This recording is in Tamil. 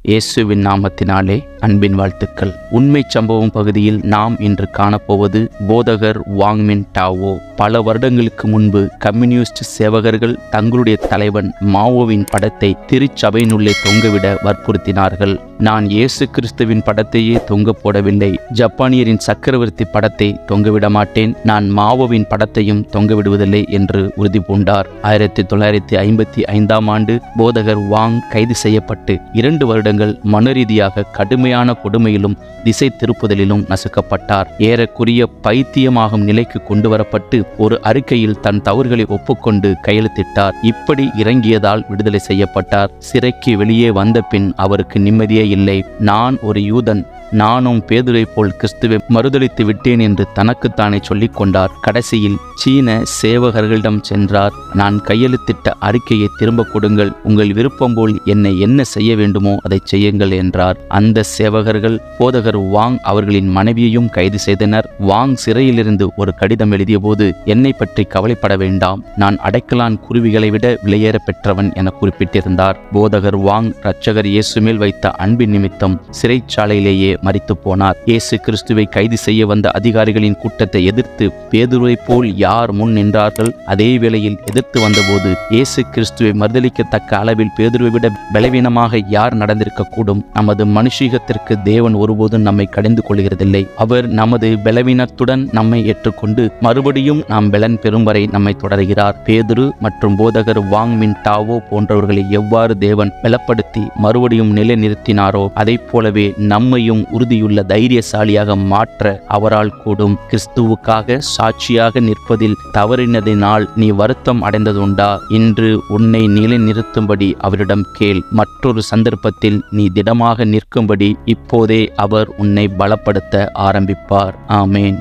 இயேசுவின் நாமத்தினாலே அன்பின் வாழ்த்துக்கள். உண்மை சம்பவம் பகுதியில் நாம் இன்று காணப்போவது போதகர் வாங் மின் டாவோ. பல வருடங்களுக்கு முன்பு கம்யூனிஸ்ட் சேவகர்கள் தங்களுடைய தலைவன் மாவோவின் படத்தை திருச்சபையினுள்ளே தொங்கவிட வற்புறுத்தினார்கள். நான் இயேசு கிறிஸ்துவின் படத்தையே தொங்க போடவில்லை, ஜப்பானியரின் சக்கரவர்த்தி படத்தை தொங்கவிட மாட்டேன், நான் மாவோவின் படத்தையும் தொங்கவிடுவதில்லை என்று உறுதி பூண்டார். 1955 போதகர் வாங் கைது செய்யப்பட்டு 2 வருடங்கள் மனரீதியாக கடுமையான கொடுமையிலும் திசை திருப்புதலிலும் நசுக்கப்பட்டார். ஏறக்குறைய பைத்தியமாகும் நிலைக்கு கொண்டு வரப்பட்டு ஒரு அறிக்கையில் தன் தவறுகளை ஒப்புக்கொண்டு கையெழுத்திட்டார். இப்படி இறங்கியதால் விடுதலை செய்யப்பட்டார். சிறைக்கு வெளியே வந்த பின் அவருக்கு நிம்மதியே இல்லை. நான் ஒரு யூதன், நானும் பேதுரை போல் கிறிஸ்துவை மறுதலித்து விட்டேன் என்று தனக்குத்தானே சொல்லிக் கொண்டார். கடைசியில் சீன சேவகர்களிடம் சென்றார். நான் கையெழுத்திட்ட அறிக்கையை திரும்ப கொடுங்கள், உங்கள் விருப்பம் போல் என்னை என்ன செய்ய வேண்டுமோ அதை செய்யுங்கள் என்றார். அந்த சேவகர்கள் போதகர் வாங் அவர்களின் மனைவியையும் கைது செய்தனர். வாங் சிறையிலிருந்து ஒரு கடிதம் எழுதிய போது, என்னை பற்றி கவலைப்பட வேண்டாம், நான் அடைக்கலான் குருவிகளை விட விலையேற பெற்றவன் என குறிப்பிட்டிருந்தார். போதகர் வாங் இரட்சகர் இயேசு மேல் வைத்த அன்பின் நிமித்தம் சிறைச்சாலையிலேயே மரித்து போனார். இயேசு கிறிஸ்துவை கைது செய்ய வந்த அதிகாரிகளின் கூட்டத்தை எதிர்த்து பேதுருவை போல் யார் முன் நின்றார்கள்? அதே வேளையில் எதிர்த்து வந்தபோது இயேசு கிறிஸ்துவை மறுதலிக்கத்தக்க அளவில் பேதுருவை விட பலவீனமாக யார் நடந்திருக்க கூடும்? நமது மனுஷீகத்திற்கு தேவன் ஒருபோதும் நம்மை கடிந்து கொள்கிறதில்லை. அவர் நமது பலவீனத்துடன் நம்மை ஏற்றுக்கொண்டு மறுபடியும் நாம் பலன் பெறும் வரை நம்மை தொடர்கிறார். பேதுரு மற்றும் போதகர் வாங் மின் டாவோ போன்றவர்களை எவ்வாறு தேவன் பலப்படுத்தி மறுபடியும் நிலைநிறுத்தினாரோ அதை போலவே நம்மையும் உறுதியுள்ள தைரியசாலியாக மாற்ற அவரால் கூடும். கிறிஸ்துவுக்காக சாட்சியாக நிற்பதில் தவறினதினால் நீ வருத்தம் அடைந்ததுண்டா? இன்று உன்னை நிலைநிறுத்தும்படி அவரிடம் கேள். மற்றொரு சந்தர்ப்பத்தில் நீ திடமாக நிற்கும்படி இப்போதே அவர் உன்னை பலப்படுத்த ஆரம்பிப்பார். ஆமேன்.